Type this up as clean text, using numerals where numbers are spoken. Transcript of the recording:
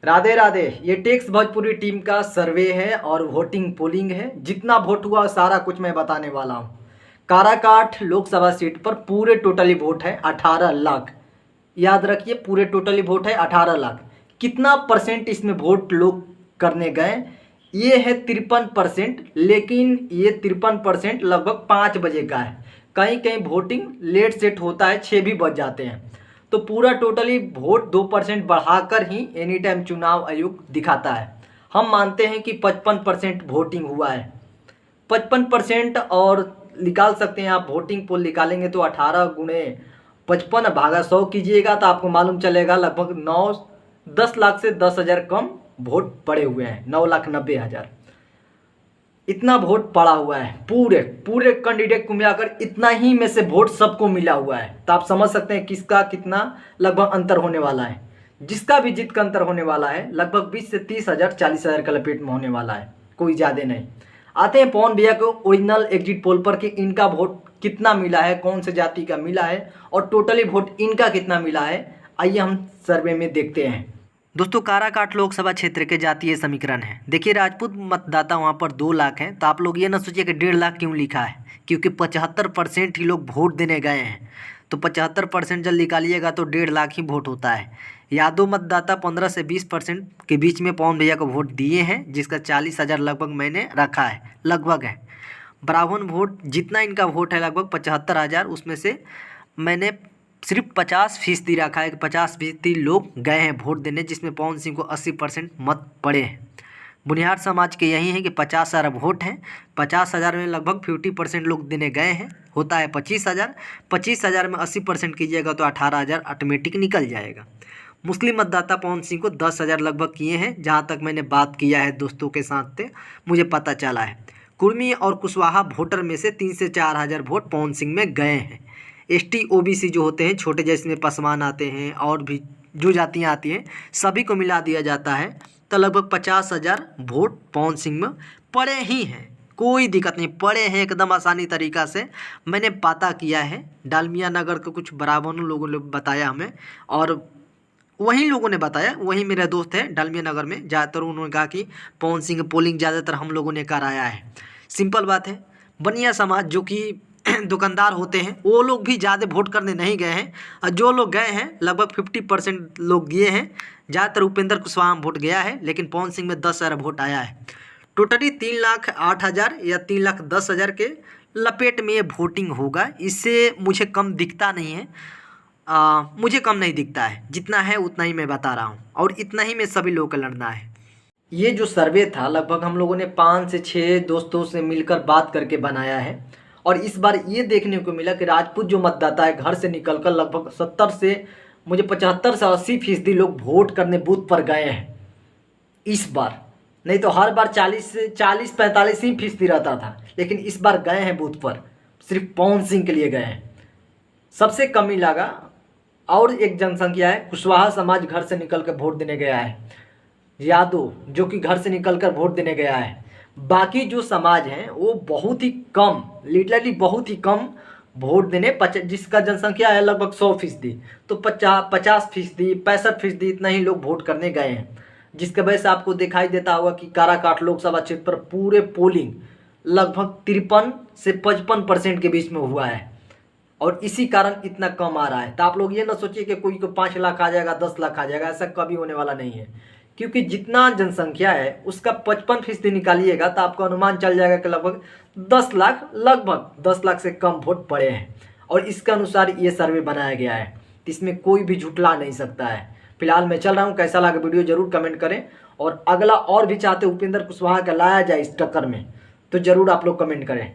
राधे राधे। ये takes Bhojpuri team का सर्वे है और वोटिंग पोलिंग है। जितना वोट हुआ सारा कुछ मैं बताने वाला हूँ। काराकाट लोकसभा सीट पर पूरे टोटली वोट है 18 लाख। याद रखिए, पूरे टोटली वोट है 18 लाख। कितना परसेंट इसमें वोट लोग करने गए? ये है 53%। लेकिन ये 53% लगभग 5 बजे का है। कहीं कहीं वोटिंग लेट सेट होता है, 6 भी बज जाते हैं। तो पूरा टोटली वोट 2% बढ़ाकर ही एनी टाइम चुनाव आयोग दिखाता है। हम मानते हैं कि 55% वोटिंग हुआ है। 55% और निकाल सकते हैं आप। वोटिंग पोल निकालेंगे तो 18 गुणे 55 भागा 100 कीजिएगा तो आपको मालूम चलेगा लगभग 10 लाख से 10,000 कम वोट पड़े हुए हैं। 9,90,000 इतना वोट पड़ा हुआ है। पूरे पूरे कैंडिडेट को मिलाकर इतना ही में से वोट सबको मिला हुआ है। तो आप समझ सकते हैं किसका कितना लगभग अंतर होने वाला है। जिसका भी जीत का अंतर होने वाला है लगभग 20 से 30,000 40,000 का लपेट में होने वाला है, कोई ज़्यादा नहीं। आते हैं पवन भैया को ओरिजिनल एग्जिट पोल पर कि इनका वोट कितना मिला है, कौन से जाति का मिला है और टोटली वोट इनका कितना मिला है। आइए हम सर्वे में देखते हैं। दोस्तों, काराकाट लोकसभा क्षेत्र के जातीय समीकरण है। देखिए, राजपूत मतदाता वहाँ पर 2 लाख हैं। तो आप लोग ये ना सोचिए कि 1.5 लाख क्यों लिखा है, क्योंकि 75% ही लोग वोट देने गए हैं। तो 75% जब निकालिएगा तो 1.5 लाख ही वोट होता है। यादव मतदाता 15 से 20% के बीच में पवन भैया को वोट दिए हैं, जिसका 40,000 लगभग मैंने रखा है, लगभग है। ब्राह्मण वोट जितना इनका वोट है लगभग 75,000, उसमें से मैंने सिर्फ 50% रखा है कि 50% लोग गए हैं वोट देने, जिसमें पवन सिंह को 80% मत पड़े हैं। बुनियाद समाज के यही है कि 50,000 वोट हैं। 50,000 में लगभग 50% लोग देने गए हैं, होता है 25,000। 25,000 में 80% कीजिएगा तो 18,000 ऑटोमेटिक निकल जाएगा। मुस्लिम मतदाता पवन सिंह को 10,000 लगभग किए हैं, जहाँ तक मैंने बात किया है दोस्तों के साथ से मुझे पता चला है। कुर्मी और कुशवाहा वोटर में से 3 से 4,000 वोट पवन सिंह में गए हैं। ST OBC जो होते हैं छोटे, जिसमें पासवान आते हैं और भी जो जातियाँ आती हैं, सभी को मिला दिया जाता है तो लगभग 50,000 वोट पवन सिंह में पड़े ही हैं। कोई दिक्कत नहीं, पड़े हैं एकदम आसानी तरीक़ा से। मैंने पता किया है, डालमिया नगर के कुछ ब्राह्मणों लोगों ने बताया हमें, और वहीं लोगों ने बताया, वहीं मेरा दोस्त है डालमिया नगर में, ज़्यादातर उन्होंने कहा कि पवन सिंह पोलिंग ज़्यादातर हम लोगों ने कराया है। सिंपल बात है। बनिया समाज जो कि दुकानदार होते हैं वो लोग भी ज़्यादा वोट करने नहीं गए हैं, और जो लोग गए हैं लगभग 50% लोग दिए हैं। ज़्यादातर उपेंद्र कुशवाहा वोट गया है, लेकिन पवन सिंह में 10,000 वोट आया है। टोटली 3,08,000 या 3,10,000 के लपेट में ये वोटिंग होगा। इससे मुझे कम दिखता नहीं है। मुझे कम नहीं दिखता है, जितना है उतना ही मैं बता रहा हूँ, और इतना ही में सभी लोगों को लड़ना है। ये जो सर्वे था लगभग हम लोगों ने 5 से 6 दोस्तों से मिलकर बात करके बनाया है, और इस बार ये देखने को मिला कि राजपूत जो मतदाता है घर से निकलकर लगभग 70 से मुझे 75 से 80% लोग वोट करने बूथ पर गए हैं इस बार। नहीं तो हर बार 40-45 ही फीसदी रहता था, लेकिन इस बार गए हैं बूथ पर, सिर्फ पवन सिंह के लिए गए हैं। सबसे कमी लगा और एक जनसंख्या है, कुशवाहा समाज घर से निकल कर वोट देने गया है। यादव जो कि घर से निकल कर वोट देने गया है। बाकी जो समाज हैं वो बहुत ही कम, लिटरली बहुत ही कम वोट देने, जिसका जनसंख्या है लगभग 100%, तो 50%, 65% इतना ही लोग वोट करने गए हैं। जिसके वजह से आपको दिखाई देता होगा कि काराकाट लोकसभा क्षेत्र पर पूरे पोलिंग लगभग 53 से 55% के बीच में हुआ है, और इसी कारण इतना कम आ रहा है। तो आप लोग ये ना सोचिए कि कोई को 5 लाख आ जाएगा, 10 लाख आ जाएगा, ऐसा कभी होने वाला नहीं है। क्योंकि जितना जनसंख्या है उसका 55% निकालिएगा तो आपको अनुमान चल जाएगा कि लगभग 10 लाख से कम वोट पड़े हैं, और इसके अनुसार ये सर्वे बनाया गया है। इसमें कोई भी झुठला नहीं सकता है। फिलहाल मैं चल रहा हूँ। कैसा लगा वीडियो जरूर कमेंट करें, और अगला और भी चाहते उपेंद्र कुशवाहा का लाया जाए इस टक्कर में तो जरूर आप लोग कमेंट करें।